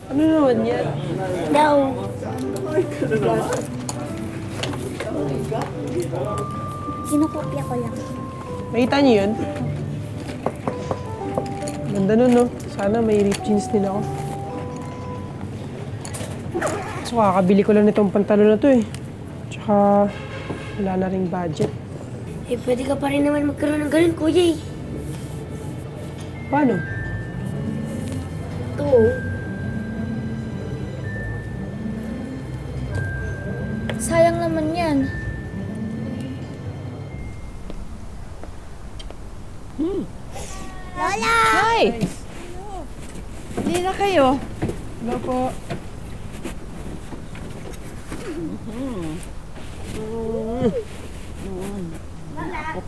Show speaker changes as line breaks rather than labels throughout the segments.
Ano naman yan?
Daw. Kinukopya ko lang.
Nakita niyo yun? Ganda nun, no? Sana may ripped jeans din ako. So, kakabili ko lang nitong pantalon na to eh. Tsaka, wala na ring budget.
Eh, pwede ka pa rin naman magkaroon ng ganun, kuya eh.
Paano?
Ito. Sayang naman yan. Lola!
Hi! Hindi na kayo.
Hello po.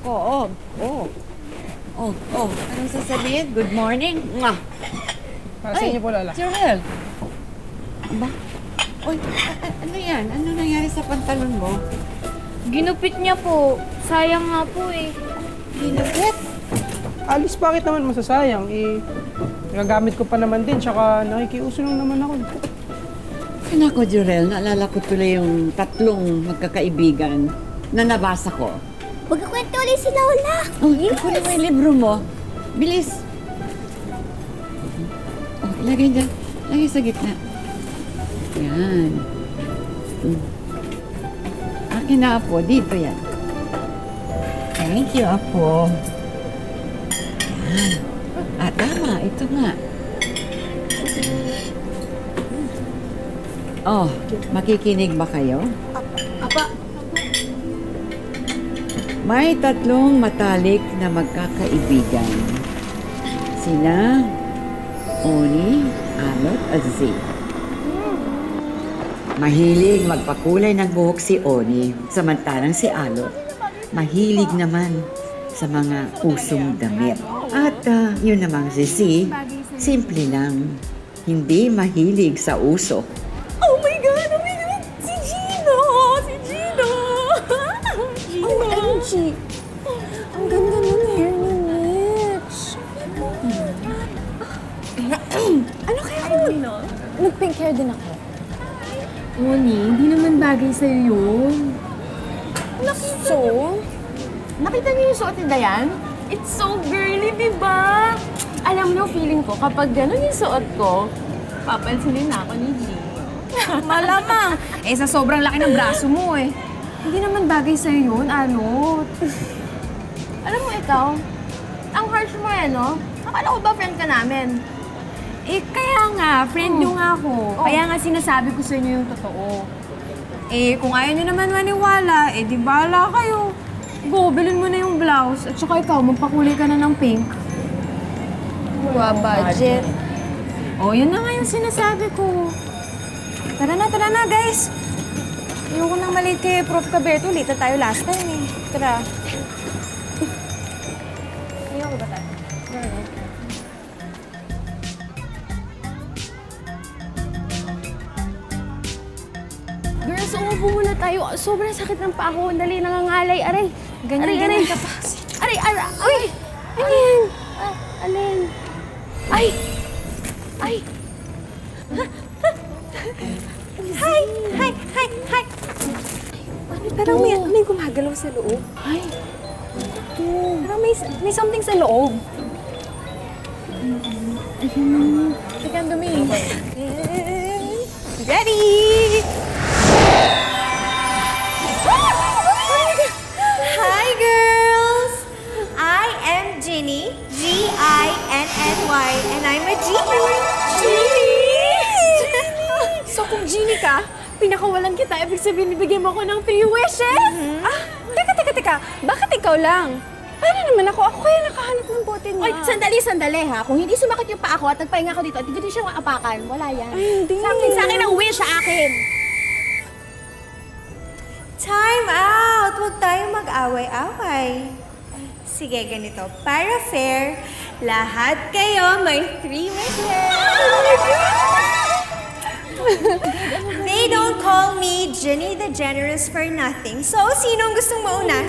Ako, Anong sasabihin? Good morning. Mwah!
Para sa inyo po, Lola.
Jorel! Aba? Uy, ano yan? Ano nangyari sa pantalon mo?
Ginupit niya po. Sayang nga po eh.
Ginupit?
Alice, bakit naman masasayang? Eh, nagagamit ko pa naman din, tsaka nakikiuso lang naman ako.
Nako, Jorel, naalala ko tuloy yung tatlong magkakaibigan na nabasa ko.
Magkakwento ulit si Lola.
Oh, kunin mo yung libro mo. Bilis. Oh, ilagay dyan. Lagay sa gitna. Yan. Akin na, Apo. Dito yan. Thank you, Apo. Yan. Ah, tama. Ito nga. Oh, makikinig ba kayo?
Apa.
May tatlong matalik na magkakaibigan. Sina Oni, Alot, at Z. Mahilig magpakulay ng buhok si Oni, samantalang si Alot, mahilig naman sa mga usong damit. At yun namang si Z, simple lang, hindi mahilig sa uso.
Oh my God! Oh my God! Si Gino! Si Gino! Gino! OMG! Ang ganda ng hair ni Mitch. Ano kaya kung nag-pink hair din ako?
Oni, hindi naman bagay sa'yo yun.
So?
Nakita niyo yung suot ni Dayan? It's so girly, di ba? Alam niyo, feeling ko, kapag gano'n yung suot ko, papansinin na ako ni G.
Malamang. Eh, sa sobrang laki ng braso mo eh.
Hindi naman bagay sa'yo yun, Alot. Alam mo ikaw, ang harsh mo eh, no? Akala ko ba friend ka namin?
Eh, kaya nga, friend nyo nga ako. Kaya nga sinasabi ko sa inyo yung totoo. Eh, kung ayaw nyo naman maniwala, eh, di bahala kayo. Go, bilhin mo na yung blouse. At saka ikaw, magpakulay ka na ng pink.
Wow, budget.
Oh, yun na nga yung sinasabi ko. Tara na, guys. Ayoko nang maliit kay Prof. Cabeto. Late na tayo last time eh. Tara.
Ayoko ba tayo? Girls, umupo muna tayo. Sobrang sakit ng paa ko. Dali, nangangalay. Aray.
Ganyan ka pa.
Aray, aray. Ay! Alin? Alin? Ay! Ay!
Hi! Parang may gumagalaw sa loob.
Ay!
Parang may something sa loob.
Teka, ang dumi.
Ready!
Hi, girls! I am Ginny, G-I-N-N-Y, and I'm a genie.
So kung genie ka, pinakawalan kita, ibig sabihin ibigay mo ako ng 3 wishes?
Ah, teka. Bakit ikaw lang? Paano naman ako? Ako kaya nakahanap ng bote niya.
Oy, sandali ha. Kung hindi sumakit yung paa ko at nagpahinga ako dito at hindi siya maapakan, wala yan.
Ay, hindi.
Sa akin ang wish sa akin.
Time out! Huwag tayong mag-away-away. Sige, ganito. Para fair, lahat kayo may 3 wishes. They don't call me Ginny the Generous for nothing. So, sinong gustong mauna?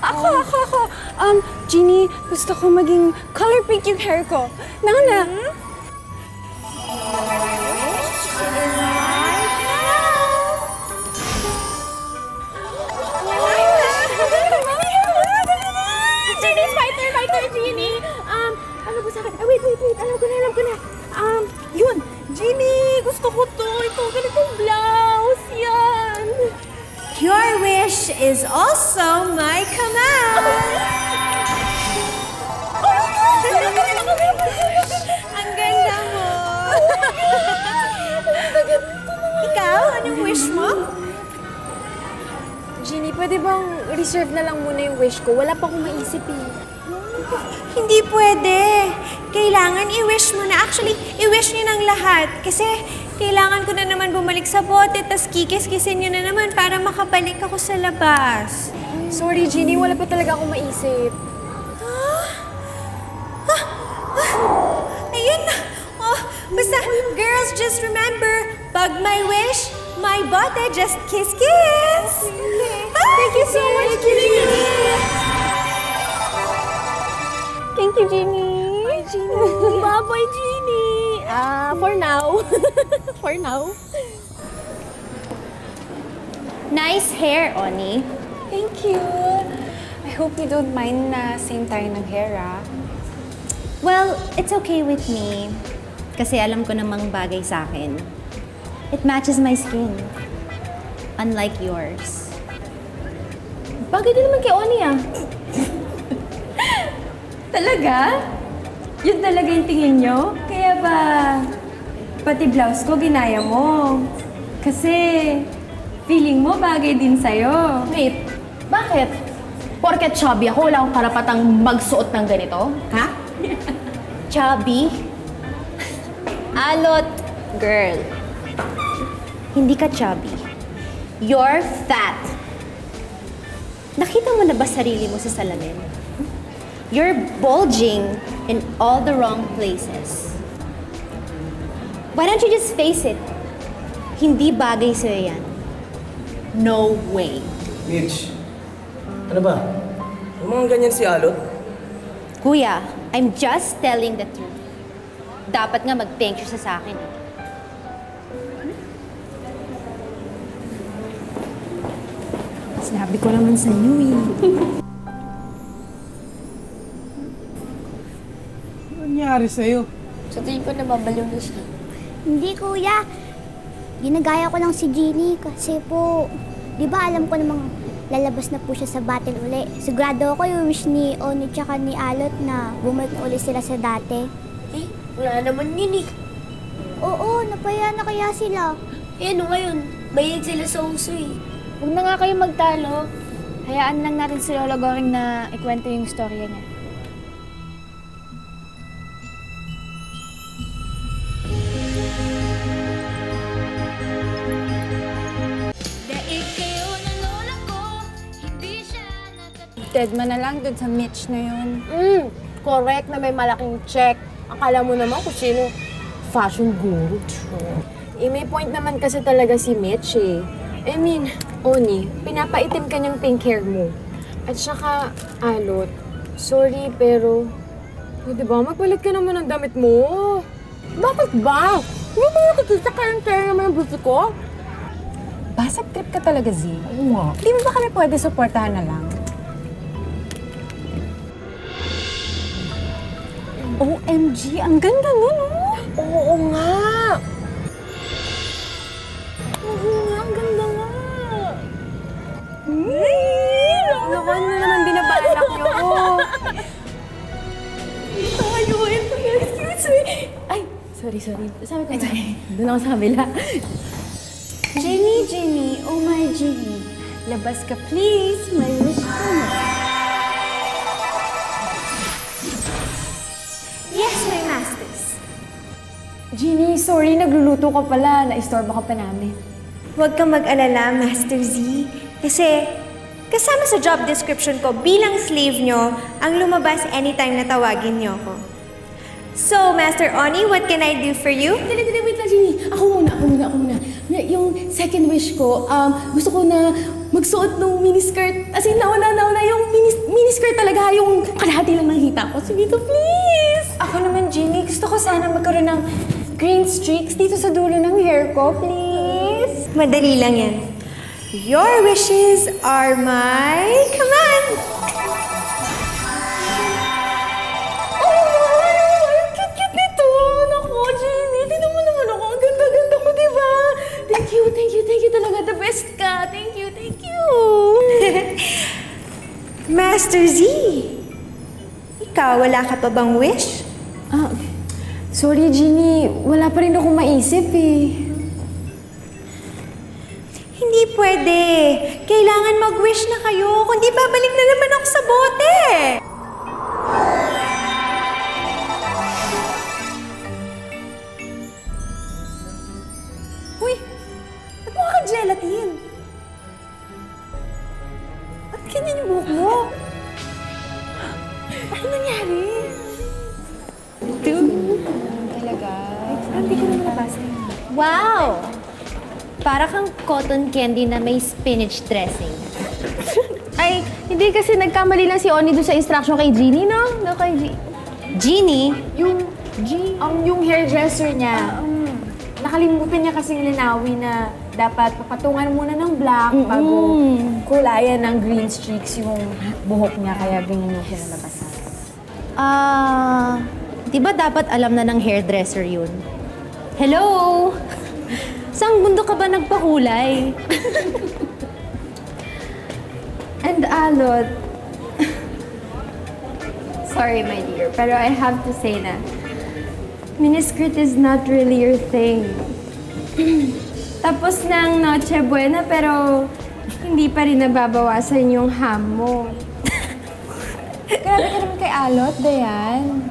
Ako. Ginny, gusto ko maging color pink yung hair ko. Nana.
is also my command. Ang ganda mo. Ikaw, anong wish mo?
Jeannie, pwede bang reserve na lang muna yung wish ko? Wala pa akong maisip eh.
Hindi pwede. Kailangan i-wish mo na. Actually, i-wish niyo ng lahat. Kasi kailangan ko na naman bumalik sa bote, tas kikis-kisin niyo na naman para makabalik ako sa labas.
Sorry, Jeannie. Wala pa talaga akong maisip.
Ayun na. Oh, basta, girls, just remember, pag may wish, my bote, just kiss-kiss. Thank you so much, Jeannie.
Thank you, Jeannie. Bye, Jeannie. Bye-bye, Jeannie. For now. For now.
Nice hair, Oni.
Thank you. I hope you don't mind na same tayo ng hair, ah.
Well, it's okay with me. Kasi alam ko namang bagay sa akin. It matches my skin. Unlike yours.
Bagay din naman kay Oni, ah.
Talaga? Yun talaga yung tingin nyo? Kaya ba, pati blouse ko ginaya mo? Kasi, feeling mo bagay din sa'yo.
Wait, bakit? Porket chubby ako, wala akong karapatang magsuot ng ganito? Ha?
Chubby? Alot, girl. Hindi ka chubby. You're fat. Nakita mo na ba sarili mo sa salamin? You're bulging in all the wrong places. Why don't you just face it? Hindi bagay sa'yo yan. No way.
Mitch, ano ba? Yung mga ganyan si Alot?
Kuya, I'm just telling the truth. Dapat nga mag-thank you sa akin.
Sinabi ko naman sa inyo eh.
Ano nangyari sa'yo?
Sa tingin ko nababaliw na siya.
Hindi, kuya. Ginagaya ko lang si Jeannie kasi po, di ba alam ko namang lalabas na po siya sa battle uli. Sigurado ako yung wish ni Oni tsaka ni Alot na bumalik na uli sila sa dati.
Eh, wala naman yun eh.
Oo, napaya na kaya sila.
Eh, ano ngayon? Mahilig sila sa uso eh.
Huwag na nga kayo magtalo. Hayaan lang natin si Lola Goring na ikwento yung storya niya. Dead man na lang dun sa Mitch na yun.
Correct na may malaking check. Akala mo naman kung sino fashion guru.
Eh, may point naman kasi talaga si Mitch eh. I mean, Oni, pinapaitim ka niyang pink hair mo. At saka, Alot, sorry pero, diba, magpalit ka naman ng damit mo.
Bakit ba? Hindi mo nakikita kaya naman ang beauty ko?
Basag trip ka talaga, Z. Oo nga. Di mo ba kami pwede supportahan na lang? OMG, ang ganda nun, oh!
Oo nga!
Oo nga, ang ganda nga! Naku, ano na naman binabalak niyo?
Tayo, excuse me! Ay, sorry. Sabi ko na. Doon ako sa kabila.
Jenny, oh my Jenny. Labas ka please, may wish ko na.
Yes, my masters.
Jeannie, sorry, nagluluto ka pala. Naistorbo ka pa namin.
Huwag kang mag-alala, Master Z. Kasi kasama sa job description ko bilang slave nyo ang lumabas anytime na tawagin nyo ako. So, Master Oni, what can I do for you?
Dali, wait lang, Jeannie. Ako muna. Yung second wish ko, gusto ko na magsuot ng miniskirt. As in, nauna. Yung miniskirt talaga, yung kalahati lang ng hita ko. So, dito, please!
Ako naman, Jeannie, gusto ko sana magkaroon ng green streaks dito sa dulo ng hair ko, please.
Madali lang yan. Your wishes are my command!
Cute nito! Naku, Jeannie, tingnan mo naman ako. Ang ganda-ganda ko, di ba? Thank you talaga. The best ka. Thank you.
Master Z! Ikaw, wala ka pa bang wish?
Sorry, Jeannie. Wala pa rin akong maisip eh.
Hindi pwede. Kailangan mag-wish na kayo, kundi babalik na naman ako sa bote.
Uy! Ba't mukha kang gelatin? Ba't ganyan yung buhok mo? Ano nangyari? Talaga? Hindi ko naman nabasa yun.
Wow! Para kang cotton candy na may spinach dressing.
Ay, hindi kasi nagkamali lang si Oni doon sa instruction kay Jeannie, no? No, kay
Jeannie?
Yung hairdresser niya, nakalimutan niya kasing linawin na dapat papatungan muna ng black bago kulayan ng green streaks yung buhok niya, kaya ganyan yung kinalabasan.
Di ba dapat alam na ng hairdresser yun? Hello? Saang mundo ka ba nagpakulay?
And Alot, sorry my dear, pero I have to say na miniskirt is not really your thing. Tapos ng Noche Buena, pero hindi pa rin nababawasan yung ham mo.
Grabe ka naman kay Alot, Dayan.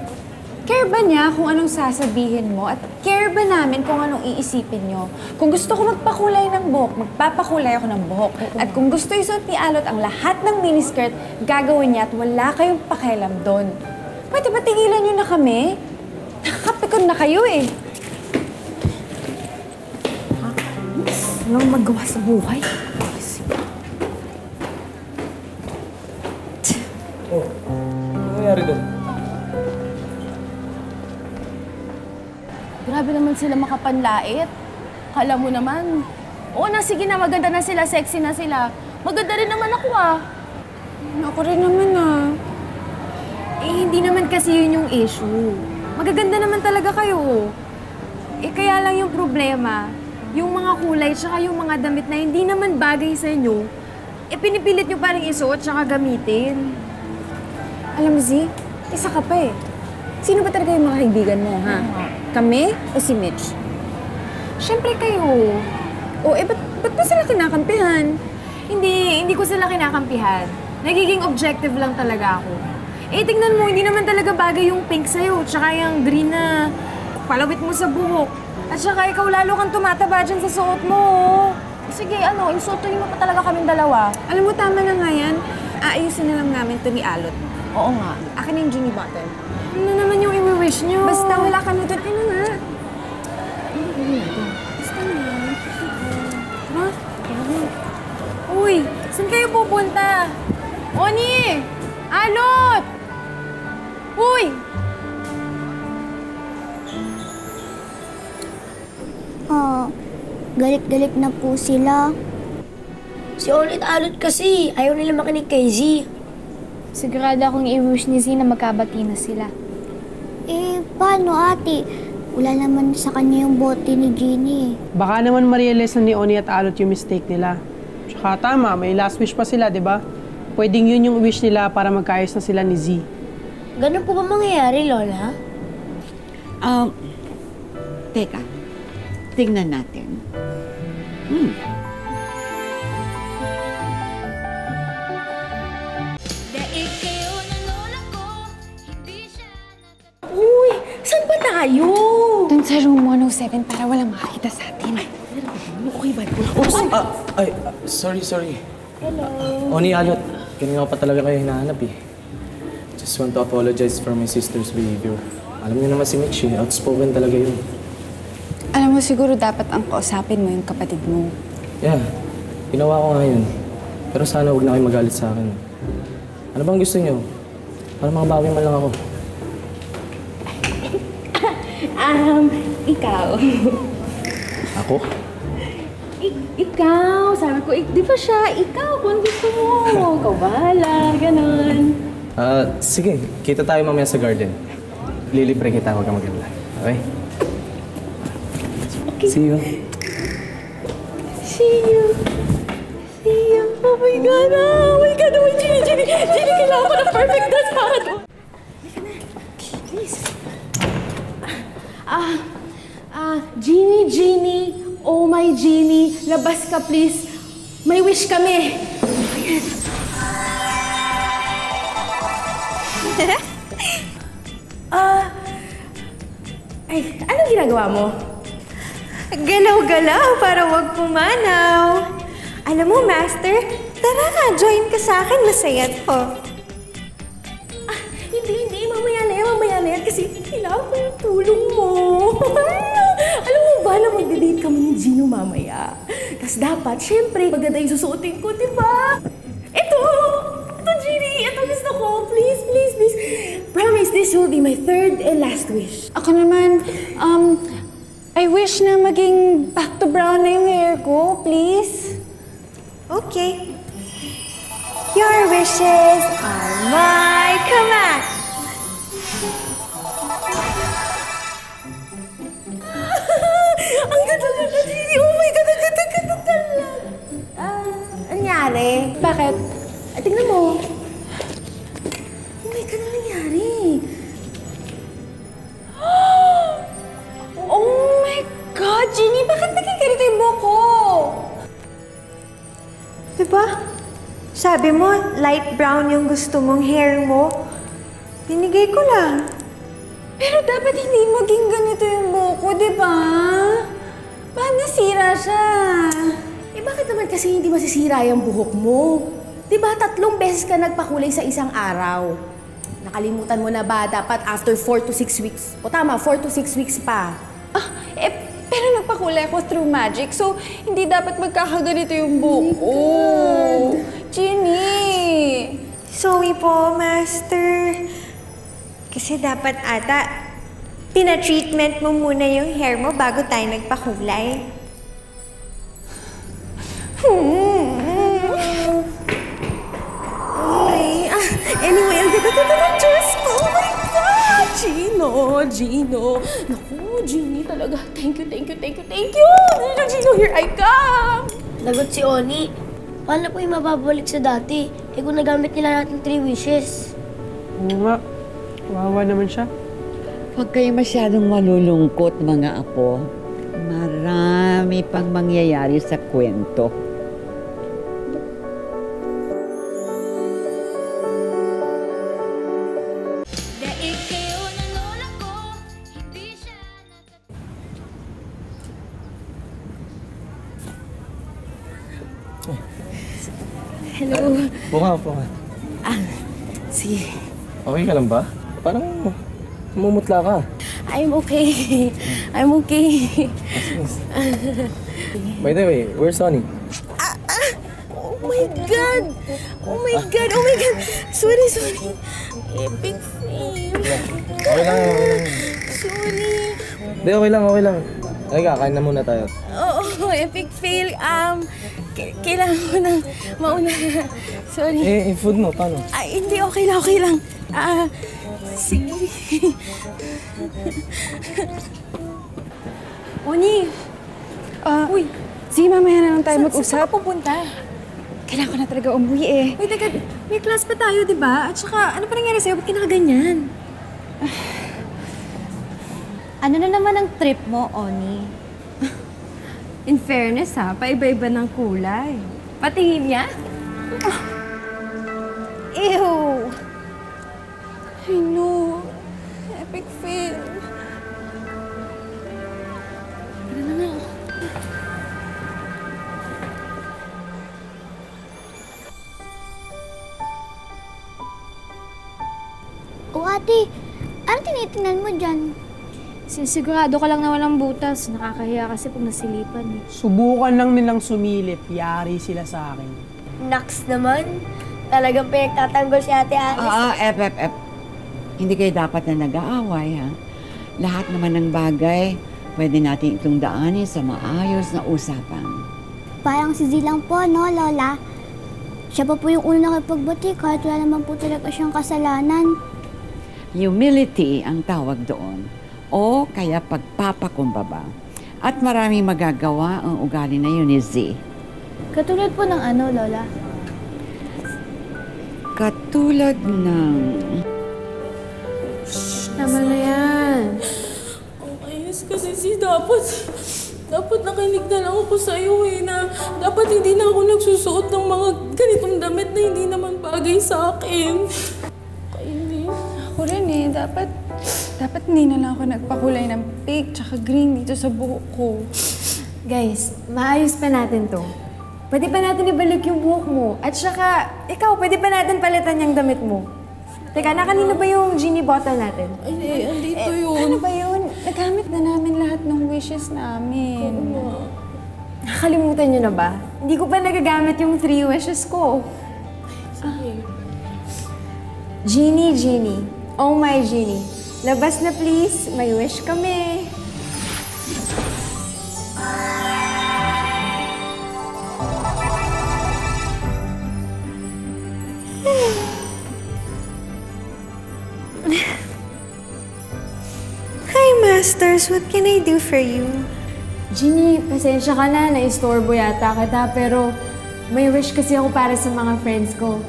Care ba niya kung anong sasabihin mo at care ba namin kung anong iisipin niyo? Kung gusto ko magpakulay ng buhok, magpapakulay ako ng buhok. At kung gusto isuot ni Alot ang lahat ng miniskirt, gagawin niya at wala kayong pakialam doon. Pwede ba tigilan niyo na kami? Nakakapikon na kayo eh. Walang magawa sa buhay.
Oh, ano nangyari doon?
Grabe naman sila makapanlait. Kala mo naman. Oo na, sige na, maganda na sila, sexy na sila. Maganda rin naman ako
Ako rin naman hindi naman kasi yun yung issue. Magaganda naman talaga kayo. Kaya lang yung problema, yung mga kulay tsaka yung mga damit na hindi naman bagay sa inyo, pinipilit nyo parang isuot tsaka gamitin. Alam mo, Z, isa ka pa eh. Sino ba talaga yung mga kaibigan mo, ha? Kami o si Mitch? Siyempre kayo. Ba't ba sila kinakampihan? Hindi ko sila kinakampihan. Nagiging objective lang talaga ako. Tingnan mo, hindi naman talaga bagay yung pink sa'yo, tsaka yung green na palawit mo sa buhok. At saka ikaw lalo kang tumataba dyan sa suot mo.
Sige, insultuhin mo pa talaga kaming dalawa.
Alam mo, tama na nga yan. Aayusin na lang namin ito ni Alot.
Oo nga.
Akin na yung genie bottle. Ano naman yung i-wish nyo? Basta wala ka na doon. Ano nga? Basta na. Tara. Uy, saan kayo pupunta? Oni! Alot! Uy!
Galit-galit na po sila.
Si Oni at Alot kasi, ayaw nila makinig kay Z.
Sigurado akong i-wish ni Z na magkabati na sila.
Paano ate? Wala naman sa kanya yung bote ni Jeannie.
Baka naman ma-realize na ni Oni at Alot yung mistake nila. Tsaka tama, may last wish pa sila, di ba? Pwedeng yun yung wish nila para magkaayos na sila ni Z.
Ganun po ba mangyayari, Lola?
Teka, tingnan natin.
Uy, saan ba tayo?
Dun sa room 107 para walang makakita sa atin.
Okay ba?
Sorry. Hello. Oni, Alot. Kanina ko pa talaga kayo hinahanap eh. Just want to apologize for my sister's behavior. Alam niyo naman si Mitch eh. Outspoken talaga yun.
Alam mo, siguro dapat ang kausapin mo yung kapatid mo.
Yeah, ginawa ko nga yun. Pero sana huwag na kayo magalit sa akin. Ano bang gusto niyo? Para makabawi man lang ako.
Ikaw.
Ako?
Ikaw. Sabi ko, di ba siya? Ikaw, kung gusto mo. Ikaw bahala, ganun.
Sige. Kita tayo mamaya sa garden. Lilibre kita, huwag kang mag-alala. Okay? See you.
See you. Oh my God, oh my God, Genie! Jeannie, kailangan ko ng perfect dress para doon. Halika na. Please. Jeannie, oh my Jeannie, labas ka please. May wish kami. Ay, anong ginagawa mo?
Galaw-galaw para wag pumanaw. Alam mo, Master, tara na, join ka sa akin. Masaya to.
Hindi. Mamaya na yan. Kasi kailangan ko yung tulong mo. Alam mo ba na magde-date kami ni Gino mamaya? Tapos dapat, syempre, maganda yung susuotin ko, di ba? Ito, Jeannie. Ito gusto ko. Please. Promise, this will be my third and last wish.
Ako naman, I wish na maging back to brown na yung hair ko, please.
Okay. Your wishes are my command.
Ang ganda, Jeannie. Oh my God, ang ganda talaga. Anyari? Bakit? Tingnan mo. Oh my God, ang nangyari?
Oh my God, Jeannie, bakit naging ganito yung buhok ko?
Diba? Sabi mo, light brown yung gusto mong hair mo. Binigay ko lang.
Pero dapat hindi maging ganito yung buhok ko, di ba? Bakit nasira siya?
Eh bakit naman kasi hindi masisira yung buhok mo? Di ba 3 beses ka nagpakulay sa isang araw? Nakalimutan mo na ba dapat after 4 to 6 weeks? O tama, 4 to 6 weeks pa.
Pero nagpakulay ako through magic, so hindi dapat magkakaganito yung buhok ko. Jeannie!
Sorry po, Master. Kasi dapat ata, pina-treatment mo muna yung hair mo bago tayo nagpakulay.
Anyway, ang ganda ng dress ko. Oh my God! Gino. Naku, Jeannie talaga. Thank you. Gino, here I come.
Lagot si Oni. Paano po yung mababalik sa dati? Eh kung nagamit nila natin 3 wishes.
Oo nga. Wawa naman siya.
Huwag kayo masyadong malulungkot, mga apo. Marami pang mangyayari sa kwento.
Hello.
Upo ka.
Sige.
Okay ka lang ba? Parang mumutla ka.
I'm okay.
By the way, where's Sonny?
Oh my God! Sorry. Epic fail.
Okay lang.
Sorry.
Hindi, okay lang. Halika, kain na muna tayo.
Oo, epic fail. Kailangan ko nang mauna. Sorry.
Food mo, paano?
Hindi, okay lang. Sige.
Oni! Uy, sige, mamaya na lang tayo mag-usap. Saan ka pupunta? Kailangan ko na talaga umuwi eh.
Wait, teka, may class pa tayo, di ba? At saka, ano pa nangyari sa'yo? Ba't ka nakaganyan?
Ano na naman ang trip mo, Oni?
In fairness ha, paiba-iba ng kulay. Patingin niya?
Ew!
I know. Epic fail.
Tara na nga.
O ate, ano tinitingnan mo dyan?
Sigurado ka lang na walang butas. Nakakahiya kasi pag nasilipan eh.
Subukan lang nilang sumilip. Yari sila sa akin.
Naks naman. Talagang pinagtatanggol si Ate Alice.
Hindi kayo dapat na nag-aaway, ha? Lahat naman ng bagay, pwede natin itong daanin sa maayos na usapan.
Parang si Z lang po, no, Lola? Siya pa po yung una nakipagbuti kahit wala naman po talaga siyang kasalanan.
Humility ang tawag doon. O kaya pagpapakumbaba. At maraming magagawa ang ugali na yun ni Z.
Katulad po ng ano, Lola?
Kat Katulad ng...
Tama na yan.
Ang ayos kasi dapat nakinig na lang ako sa'yo na dapat hindi na ako nagsusuot ng mga ganitong damit na hindi naman bagay sa akin. Kainis.
Ako rin dapat hindi na lang ako nagpakulay ng pink tsaka green dito sa buhok ko. Guys, maayos pa natin to. Pwede pa natin ibalik yung buhok mo. At saka, ikaw, pwede pa natin palitan yung damit mo. Teka, nakanino ba yung genie bottle natin?
Ay, andito yun.
Ano ba yun? Nagamit na namin lahat ng wishes namin. Nakalimutan nyo na ba? Hindi ko pa nagagamit yung 3 wishes ko. Genie. Oh my Genie. Labas na please. May wish kami.
Hi, Masters. What can I do for you?
Genie, pasensya ka na. Na-istorbo yata kita. Pero may wish kasi ako para sa mga friends ko.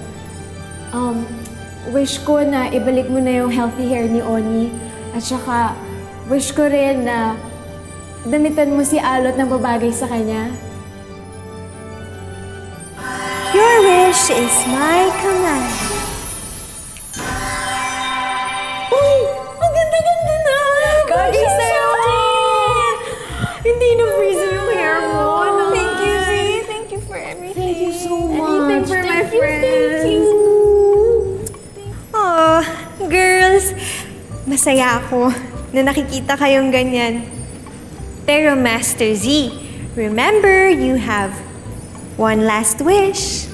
Wish ko na ibalik mo na yung healthy hair ni Oni. At saka, wish ko rin na damitan mo si Alot ng babagay sa kanya.
Your wish is my command.
Uy! Ang ganda-ganda na!
Gagi sa'yo!
Hindi na frizzy yung hair mo.
Thank you, Z. Thank you for everything.
Thank you so much.
Anything for my friends.
Thank you.
Oh, girls, masaya ako na nakikita kayong ganyan. Pero Master Z, remember you have one last wish.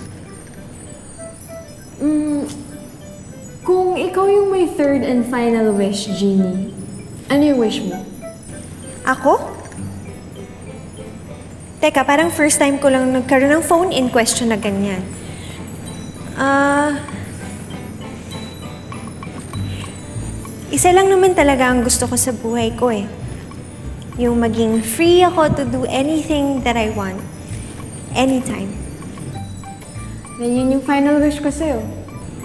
Kung ikaw yung may third and final wish, Genie, ano yung wish mo?
Ako? Teka, parang first time ko lang nagkaroon ng phone-in question na ganyan. Isa lang naman talaga ang gusto ko sa buhay ko eh. Yung maging free ako to do anything that I want. Anytime.
Then yun yung final wish ko sa'yo.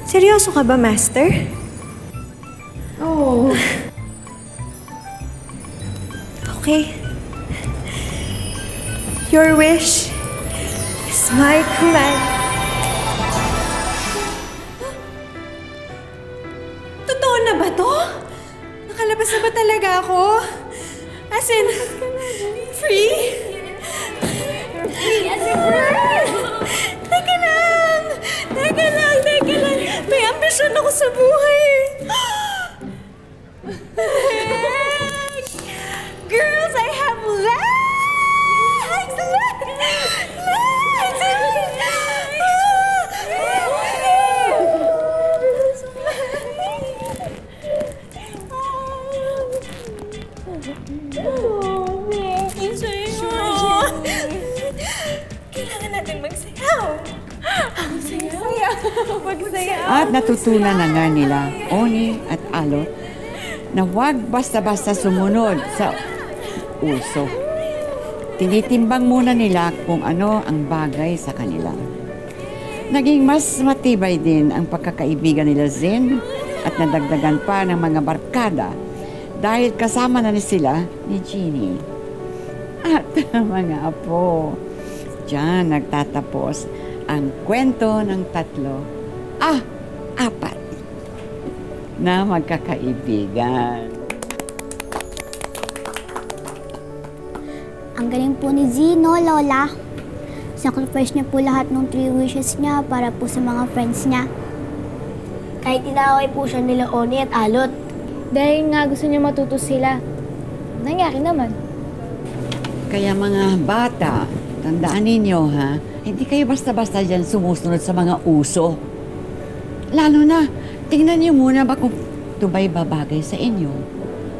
Seryoso ka ba, Master?
Oo.
Okay. Your wish is my command. Totoo na ba to? Nakalabas na ba talaga ako? As in, free? Free as a bird! Teka lang! May ambisyon ako sa buhay! Girls, I have legs! Kailangan natin magsayaw!
At natutunan na nga nila, Oni at Alot, na huwag basta-basta sumunod sa uso. Tinitimbang muna nila kung ano ang bagay sa kanila. Naging mas matibay din ang pagkakaibigan nila Zen at nadagdagan pa ng mga barkada dahil kasama na sila ni Genie. At mga apo, diyan nagtatapos ang kwento ng 4 na magkakaibigan.
Ang galing po ni Zino, Lola. Sacrifice niya po lahat ng 3 wishes niya para po sa mga friends niya.
Kahit inaaway po siya nila Oni at Alot. Dahil nga gusto niya matuto sila. Nangyari naman.
Kaya mga bata, tandaan ninyo ha, hindi kayo basta-basta dyan sumusunod sa mga uso. Lalo na, tingnan niyo muna ba kung ito ba'y babagay sa inyo.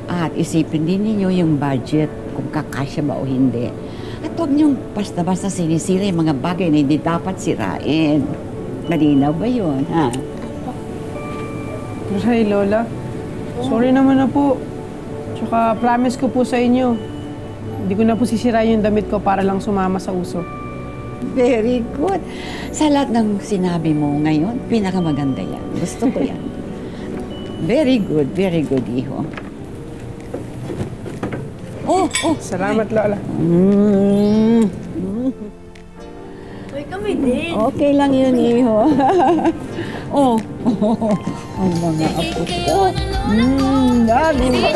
At isipin din ninyo yung budget, kung kakasya ba o hindi. At huwag niyong basta-basta sinisira yung mga bagay na hindi dapat sirain. Malinaw ba yun, ha?
Ay, Lola. Sorry naman na po. Tsaka promise ko po sa inyo, hindi ko na po sisirain yung damit ko para lang sumama sa uso.
Very good. Sa lahat ng sinabi mo ngayon, pinakamaganda yan. Gusto ko yan. Very good, Iho. Oh.
Salamat, Lola.
Uy, kami din.
Okay lang yun, Iho. Ang mga apo ko. Dami mo.